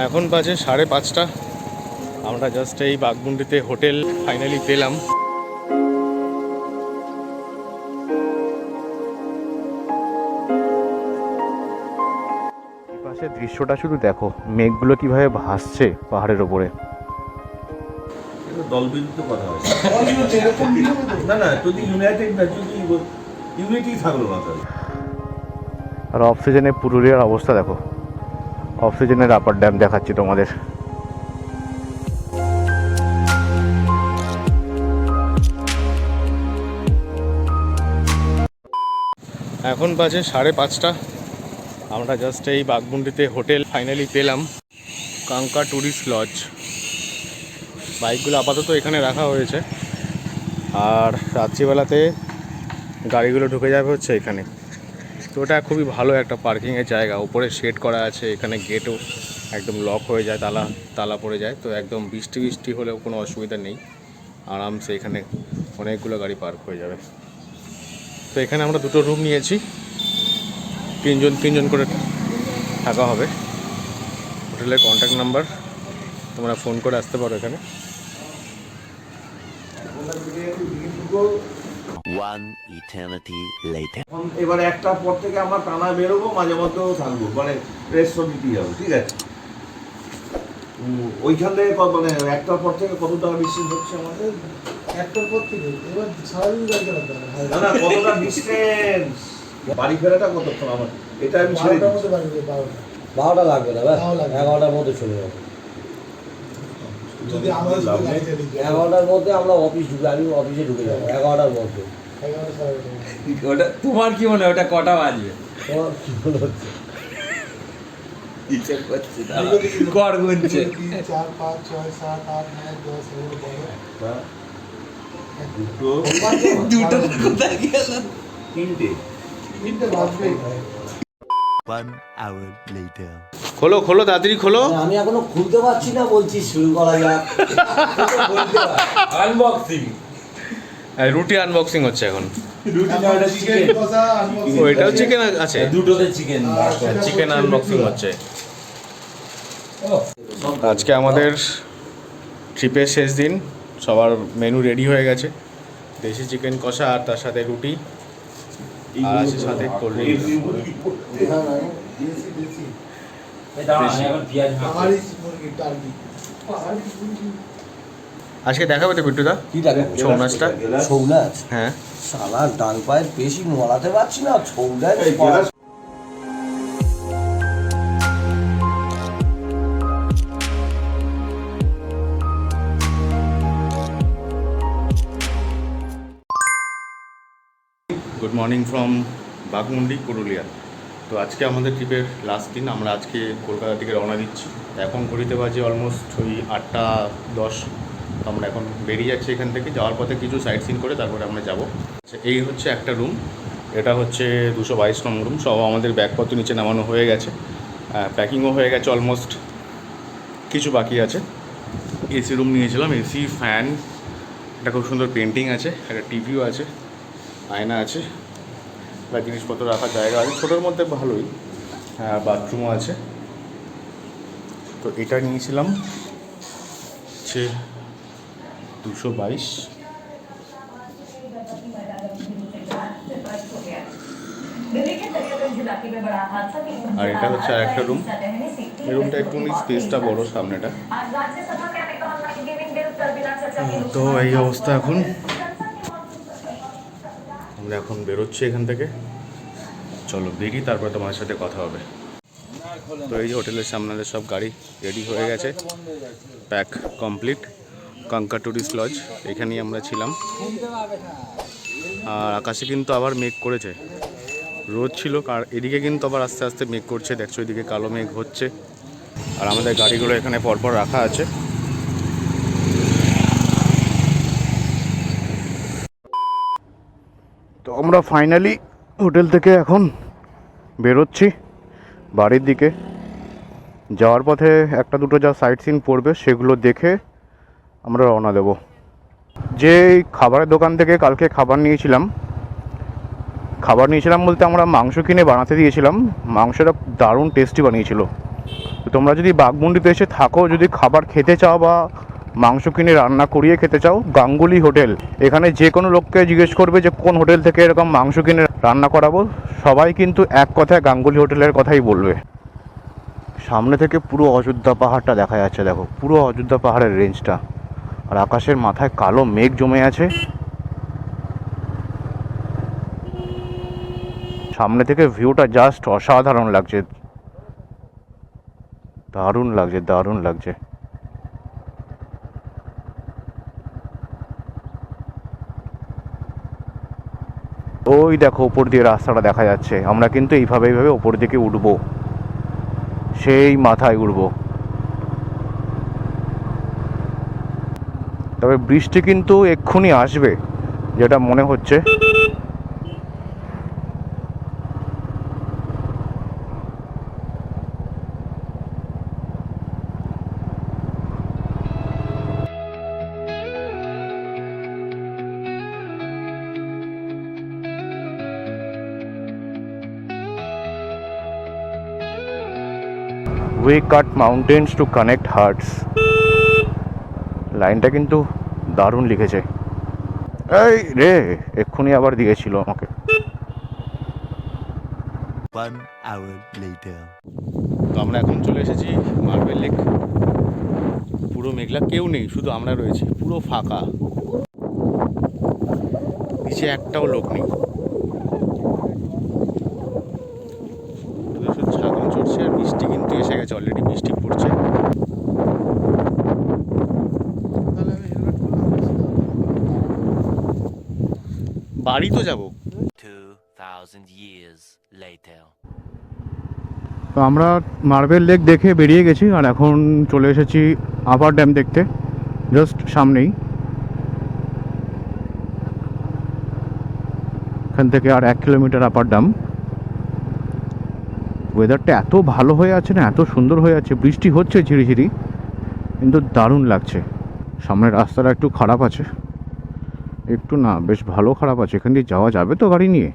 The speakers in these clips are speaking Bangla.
এখন বাজে 5:30। আমরা জাস্ট এই বাঘমুন্ডিতে হোটেল ফাইনালি পেলাম। পাশের দৃশ্যটা শুধু দেখো, মেঘগুলো কিভাবে ভাসছে পাহাড়ের ওপরে। দলবিন্দু কথা হয় না না, যদি ইউনাইটেড না, যদি ইউনিটি থাকলো না তাহলে। আর অফ সিজনে পুরুলিয়ার অবস্থা দেখো, অফ সিজনের আপার ড্যাম দেখাচ্ছি তোমাদের। এখন বাজে 5:30। আমরা জাস্ট এই বাঘমুন্ডিতে হোটেল ফাইনালি পেলাম, কাঙ্কা ট্যুরিস্ট লজ। বাইকগুলো আপাতত এখানে রাখা হয়েছে, আর রাত্রিবেলাতে গাড়িগুলো ঢুকে যাবে হচ্ছে এখানে। তো ওটা খুবই ভালো একটা পার্কিংয়ের জায়গা, উপরে শেড করা আছে, এখানে গেটও একদম লক হয়ে যায়, তালা পড়ে যায়। তো একদম বৃষ্টি হলেও কোনো অসুবিধা নেই, আরামসে এখানে অনেকগুলো গাড়ি পার্ক হয়ে যাবে। তো এখানে আমরা 2টো রুম নিয়েছি, তিনজন করে থাকা হবে। হোটেলের কন্ট্যাক্ট নাম্বার, তোমরা ফোন করে আসতে পারো এখানে। এবারে একটার পর থেকে আমরা টানা বেরোবো, মাঝে মধ্যেও থাকবো, মানে রেস্ট দিতে যাবো, ঠিক আছে? ওইখান থেকে মানে একটার পর থেকে কত টাকা ডিস্টেন্স হচ্ছে আমাদের? একটার পর থেকে এবার সারাদিন গাড়ি চালাতে হবে। না না, কতটা ডিস্টেন্স, বাড়ি ফেরাটা কতক্ষণ আমার? এটা আমি ছেড়ে 12টার মধ্যে বাড়ি যাবে। 12টা লাগবে না, 11টার মধ্যে চলে যাবো। যদি আমাদের সাথে গাড়ি চালিয়ে যাই 11টার মধ্যে আমরা অফিস ঢুকে, আমি অফিসে ঢুকে যাবো 11টার মধ্যে। 11:30 ওটা তোমার কি মনে হয় ওটা কটা বাজবে? তোমার কি মনে হচ্ছে? হিসেব করছে কর গুনছে। 3, 4, 5, 6, 7, 8, 9, 10, 11, 12 দুটো কোথায় গেল? তিনটে বাজবে। 1 hour later. খোলো তাড়াতাড়ি খোলো। আমি এখনো খুলতে পারছি না, বলছি শুরু করা যাক। আনবক্সিং, রুটি আনবক্সিং হচ্ছে এখন। চিকেন কষা unboxing। ওইটাও চিকেন আছে, দুটোতে চিকেন। চিকেন আনবক্সিং হচ্ছে। আজকে আমাদের ট্রিপের শেষ দিন, সবার মেনু রেডি হয়ে গেছে। দেশি চিকেন কষা আর তার সাথে রুটি, আর আছে সাথে কোল্ড ড্রিঙ্কস। দেশি এখন পেঁয়াজ পাহাড়ি মুরগি, টার্কি পাহাড়ি মুরগি। আজকে দেখাবে তো বিট্টুদা কি লাগে? ছৌ নাচটা? ছৌ নাচ? হ্যাঁ। শালা ডান পায়ের বেশি মলাতে পারছি না, ছৌ নাচ। Good morning from Baghmundi, Purulia. তো আজকে আমাদের ট্রিপের লাস্ট দিন। আমরা আজকে কলকাতা থেকে রওনা দিচ্ছি। এখন ঘড়িতে বাজে অলমোস্ট ওই 8:10। তো আমরা এখন বেরিয়ে যাচ্ছি এখান থেকে। যাওয়ার পথে কিছু সাইট সিন করে তারপরে আমরা যাব। এই হচ্ছে একটা রুম, এটা হচ্ছে 222 নম্বর রুম। সব আমাদের ব্যাগপত্র নিচে নামানো হয়ে গেছে, প্যাকিংও হয়ে গেছে অলমোস্ট, কিছু বাকি আছে। এসি রুম নিয়েছিলাম, এসি, ফ্যান, একটা খুব সুন্দর পেন্টিং আছে, একটা টিভিও আছে, আয়না আছে, বা জিনিসপত্র রাখার জায়গা আছে ছোটোর মধ্যে, ভালোই। হ্যাঁ, বাথরুমও আছে। তো এটা নিয়েছিলাম হচ্ছে 222। আর এটা হচ্ছে আর একটা রুম। এই রুমটা একটু স্পেসটা বড়, সামনেটা। তো এই অবস্থা এখন। আমরা এখন বেরোচ্ছি এখান থেকে। চলো বেরিয়ে তারপরে তোমার সাথে কথা হবে। তো এই যে হোটেলের সামনে সব গাড়ি রেডি হয়ে গেছে, প্যাক কমপ্লিট। কাঙ্কা ট্যুরিস্ট লজ, এখানেই আমরা ছিলাম। আর আকাশে কিন্তু আবার মেঘ করেছে, রোদ ছিল, আর এদিকে কিন্তু আবার আস্তে আস্তে মেঘ করছে। দেখছো এদিকে কালো মেঘ হচ্ছে। আর আমাদের গাড়িগুলো এখানে পরপর রাখা আছে। তো আমরা ফাইনালি হোটেল থেকে এখন বেরোচ্ছি বাড়ির দিকে। যাওয়ার পথে একটা দুটো যা সাইট সিন পড়বে সেগুলো দেখে আমরা রওনা দেব। যে খাবারের দোকান থেকে কালকে খাবার নিয়েছিলাম বলতে আমরা মাংস কিনে বানাতে দিয়েছিলাম। মাংসটা দারুণ টেস্টি বানিয়েছিল। তো তোমরা যদি বাঘমুন্ডিতে এসে থাকো, যদি খাবার খেতে চাও বা মাংস কিনে রান্না করিয়ে খেতে চাও, গাঙ্গুলি হোটেল। এখানে যে কোনো লোককে জিজ্ঞেস করবে যে কোন হোটেল থেকে এরকম মাংস কিনে রান্না করাবো, সবাই কিন্তু এক কথায় গাঙ্গুলি হোটেলের কথাই বলবে। সামনে থেকে পুরো অযোধ্যা পাহাড়টা দেখা যাচ্ছে, দেখো পুরো অযোধ্যা পাহাড়ের রেঞ্জটা। আর আকাশের মাথায় কালো মেঘ জমে আছে। সামনে থেকে ভিউটা জাস্ট অসাধারণ লাগছে, দারুণ লাগছে, দারুণ লাগছে। ওই দেখো উপর দিয়ে রাস্তাটা দেখা যাচ্ছে। আমরা কিন্তু এইভাবে ওপর দিকে উঠবো, সেই মাথায় উঠবো। তবে বৃষ্টি কিন্তু এক্ষুনি আসবে যেটা মনে হচ্ছে। We cut mountains to connect hearts. লাইনটা কিন্তু দারুণ লিখেছে। এই রে, এক্ষুনি আবার দিয়েছিল আমাকে। 1 hour later. তো আমরা এখন চলে এসেছি মার্বেল লেক। পুরো মেঘলা, কেউ নেই, শুধু আমরা রয়েছি, পুরো ফাঁকা, নিচে একটাও লোক নেই। শুধু ছাগল চড়ছে আর বৃষ্টি কিন্তু এসে গেছে, অলরেডি বৃষ্টি পড়ছে। বাড়ি তো যাবো। 2000 years later. তো আমরা মার্বেল লেক দেখে বেরিয়ে গেছি আর এখন চলে এসেছি আপার ড্যাম দেখতে, জাস্ট সামনেই। এখান থেকে আর 1 কিলোমিটার আপার ড্যাম। ওয়েদারটা এত ভালো হয়ে আছে না, এত সুন্দর হয়ে আছে। বৃষ্টি হচ্ছে ঝিরিঝিরি, কিন্তু দারুণ লাগছে। সামনের রাস্তাটা একটু খারাপ আছে, একটু না বেশ ভালো খারাপ আছে। এখান দিয়ে যাওয়া যাবে তো গাড়ি নিয়ে?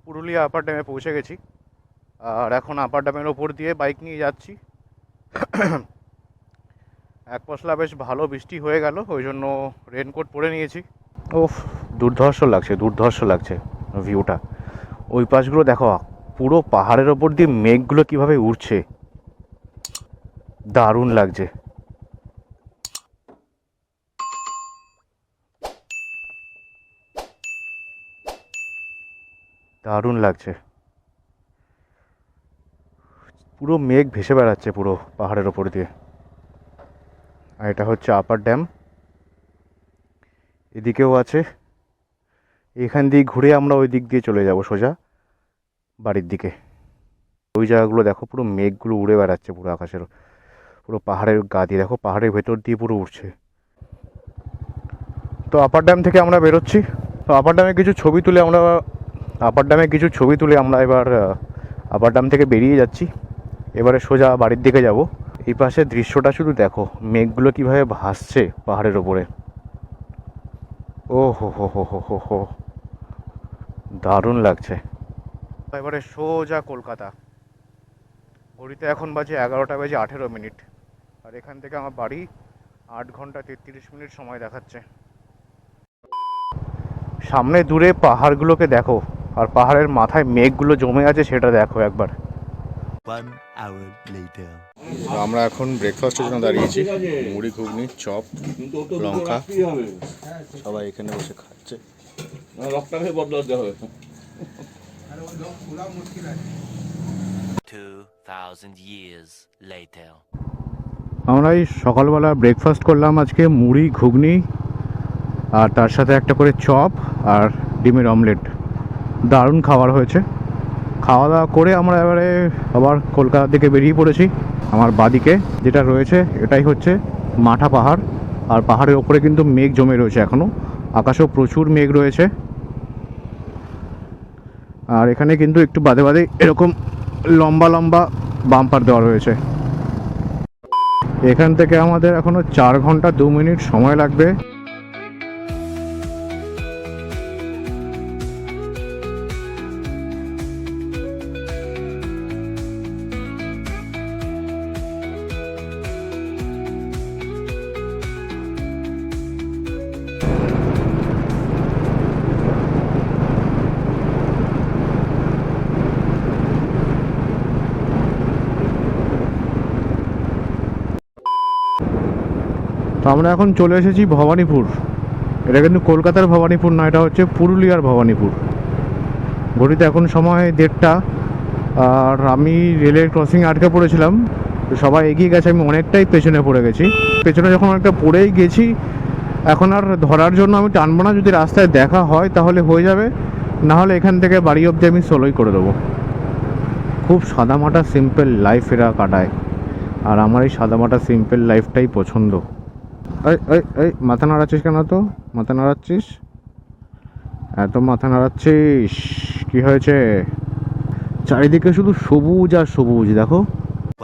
পুরুলিয়া আপার ড্যামে পৌঁছে গেছি আর এখন আপার ড্যামের ওপর দিয়ে বাইক নিয়ে যাচ্ছি। এক পশলা বেশ ভালো বৃষ্টি হয়ে গেল, ওই জন্য রেনকোট পরে নিয়েছি। ওফ, দুর্ধর্ষ লাগছে, দুর্ধর্ষ লাগছে ভিউটা। ওই পাশগুলো দেখো, পুরো পাহাড়ের ওপর দিয়ে মেঘগুলো কিভাবে উড়ছে, দারুণ লাগছে। দারুণ লাগছে, পুরো মেঘ ভেসে বেড়াচ্ছে পুরো পাহাড়ের ওপর দিয়ে। আর এটা হচ্ছে আপার ড্যাম, এদিকেও আছে। এখান দিয়ে ঘুরে আমরা ওই দিক দিয়ে চলে যাব সোজা বাড়ির দিকে। ওই জায়গাগুলো দেখো, পুরো মেঘগুলো উড়ে বেড়াচ্ছে পুরো আকাশের, পুরো পাহাড়ের গা দিয়ে দেখো, পাহাড়ের ভেতর দিয়ে পুরো উঠছে। তো আপার ড্যাম থেকে আমরা বেরোচ্ছি। তো আপার ড্যামে কিছু ছবি তুলে আমরা এবার আপার ড্যাম থেকে বেরিয়ে যাচ্ছি। এবারে সোজা বাড়ির দিকে যাব। এই পাশের দৃশ্যটা শুধু দেখো, মেঘগুলো কিভাবে ভাসছে পাহাড়ের ওপরে। ও হো হো হো হো হো হো, দারুণ লাগছে। এবারে সোজা কলকাতা। ঘড়িতে এখন বাজে 11:18। আর এখান থেকে আমার বাড়ি 8 ঘন্টা 33 মিনিট সময় দেখাচ্ছে। সামনে দূরে পাহাড়গুলোকে দেখো, আর পাহাড়ের মাথায় মেঘগুলো জমে আছে সেটা দেখো একবার। 1 hour later. আমরা এখন ব্রেকফাস্টের জন্য দাঁড়িয়েছি। মুড়ি, ঘুগনি, চপ, লঙ্কা, সবাই এখানে বসে খাচ্ছে। রক্তটাকে বদলা দেওয়া হবে। 2000 years later. আমরা এই সকালবেলা ব্রেকফাস্ট করলাম আজকে, মুড়ি, ঘুগনি আর তার সাথে একটা করে চপ আর ডিমের অমলেট। দারুণ খাবার হয়েছে। খাওয়া দাওয়া করে আমরা এবারে আবার কলকাতার দিকে বেরিয়ে পড়েছি। আমার বাদিকে যেটা রয়েছে এটাই হচ্ছে মাঠা পাহাড়, আর পাহাড়ের ওপরে কিন্তু মেঘ জমে রয়েছে এখনও, আকাশেও প্রচুর মেঘ রয়েছে। আর এখানে কিন্তু একটু বাদে বাদে এরকম লম্বা লম্বা বাম্পার দেওয়া রয়েছে। এখান থেকে আমাদের এখনো 4 ঘন্টা 2 মিনিট সময় লাগবে। তো আমরা এখন চলে এসেছি ভবানীপুর। এটা কিন্তু কলকাতার ভবানীপুর না, এটা হচ্ছে পুরুলিয়ার ভবানীপুর। ঘড়িতে এখন সময় 1:30, আর আমি রেলের ক্রসিংয়ে আটকে পড়েছিলাম। তো সবাই এগিয়ে গেছে, আমি অনেকটাই পেছনে পড়ে গেছি। পেছনে যখন অনেকটা পড়েই গেছি, এখন আর ধরার জন্য আমি টানবো না। যদি রাস্তায় দেখা হয় তাহলে হয়ে যাবে, না হলে এখান থেকে বাড়ি অবধি আমি সোলোই করে দেবো। খুব সাদামাটা সিম্পল লাইফ এরা কাটায়, আর আমার এই সাদামাটা সিম্পল লাইফটাই পছন্দ। এই এই এই মাথা নাড়াচ্ছিস কেন? তো মাথা নাড়াচ্ছিস, এত মাথা নাড়াচ্ছিস কি হয়েছে? চারিদিকে শুধু সবুজ আর সবুজ, দেখো।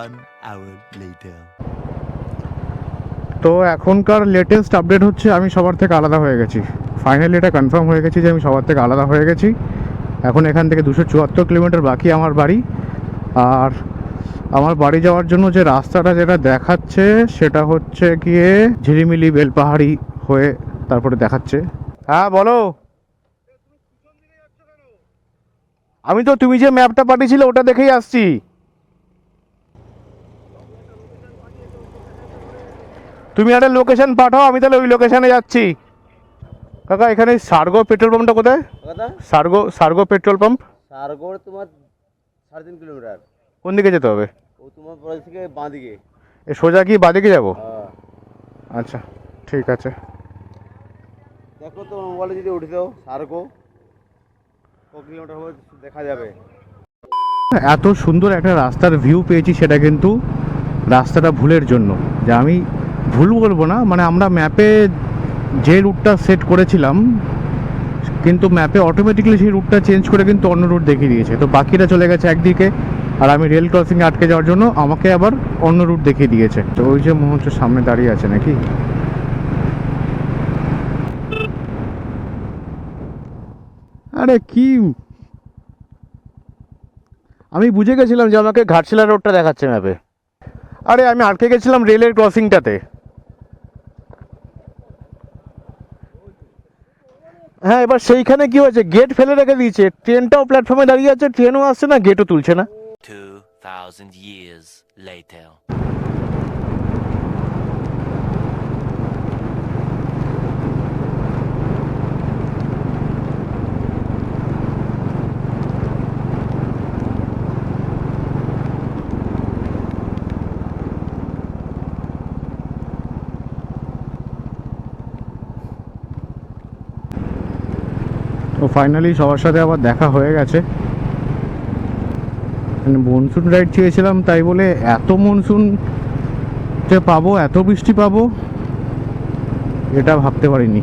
1 hour later. তো এখনকার লেটেস্ট আপডেট হচ্ছে আমি সবার থেকে আলাদা হয়ে গেছি। ফাইনালি এটা কনফার্ম হয়ে গেছি যে আমি সবার থেকে আলাদা হয়ে গেছি। এখন এখান থেকে 274 কিলোমিটার বাকি আমার বাড়ি। আর আমার বাড়ি যাওয়ার জন্য যে রাস্তাটা যেটা দেখাচ্ছে সেটা হচ্ছে গিয়ে ঝিলিমিলি বেলপাহাড়ি হয়ে তারপরে দেখাচ্ছে। হ্যাঁ বলো। আমি তো তুমি যে ম্যাপটা পাঠিয়েছিলে ওটা দেখেই আসছি। তুমি একটা লোকেশন পাঠাও, আমি তাহলে ওই লোকেশনে যাচ্ছি। কাকা এখানে সার্গো পেট্রোল পাম্পটা কোথায়? সার্গো পেট্রোল পাম্প সারগড় তোমার 3.5 কিলোমিটার। কোন দিকে যেতে হবে? ও তোমার বাড়ি থেকে বাঁ দিকে। এ সোজা কি বাদিকে যাব? হ্যাঁ আচ্ছা ঠিক আছে। দেখো তো মোবাইলে যদি উঠে দাও সারগো কত কিলোমিটার হবে দেখা যাবে। এত সুন্দর একটা রাস্তার ভিউ পেয়েছি, সেটা কিন্তু রাস্তাটা ভুলের জন্য। যে আমি ভুল বলবো না, মানে আমরা ম্যাপে যে রুটটা সেট করেছিলাম, কিন্তু ম্যাপে অটোমেটিক্যালি সেই রুটটা চেঞ্জ করে কিন্তু অন্য রুট দেখিয়ে দিয়েছে। তো বাকিটা চলে গেছে একদিকে, আর আমি রেল ক্রসিংয়ে আটকে যাওয়ার জন্য আমাকে আবার অন্য রুট দেখিয়ে দিয়েছে। তো ওই যে মনে হচ্ছে সামনে দাঁড়িয়ে আছে নাকি। আরে কি, আমি বুঝে গেছিলাম যে আমাকে ঘাটশিলা রোডটা দেখাচ্ছে ম্যাপে। আরে আমি আটকে গেছিলাম রেলের ক্রসিংটাতে। হ্যাঁ, এবার সেইখানে কি হয়েছে, গেট ফেলে রেখে দিয়েছে। ট্রেনটাও প্ল্যাটফর্মে দাঁড়িয়ে আছে, ট্রেনও আসছে না, গেটও তুলছে না। 2000 years later. তো ফাইনালি সবার সাথে আবার দেখা হয়ে গেছে। মনসুন রাইড চেয়েছিলাম, তাই বলে এত মনসুন যে পাবো, এত বৃষ্টি পাবো এটা ভাবতে পারিনি।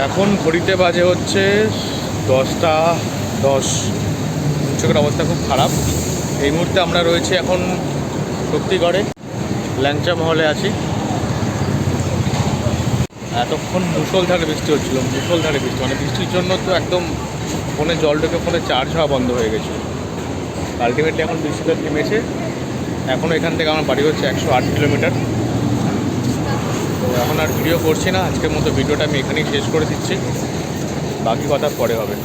এখন ঘড়িতে বাজে হচ্ছে 10:10। চোখের অবস্থা খুব খারাপ। এই মুহূর্তে আমরা রয়েছি এখন শক্তিগড়ে, ল্যাংচা মহলে আছি। এতক্ষণ মুষলধারে বৃষ্টি হচ্ছিল, মুষলধারে বৃষ্টি, মানে বৃষ্টির জন্য তো একদম ফোনে জল ঢুকে ফোনে চার্জ হওয়া বন্ধ হয়ে গেছে। আলটিমেটলি এখন বৃষ্টিটা থেমেছে। এখন এখান থেকে আমার বাড়ি হচ্ছে 108 কিলোমিটার। তো এখন আর ভিডিও করছি না, আজকের মতো ভিডিওটা আমি এখানেই শেষ করে দিচ্ছি। বাকি কথা পরে হবে।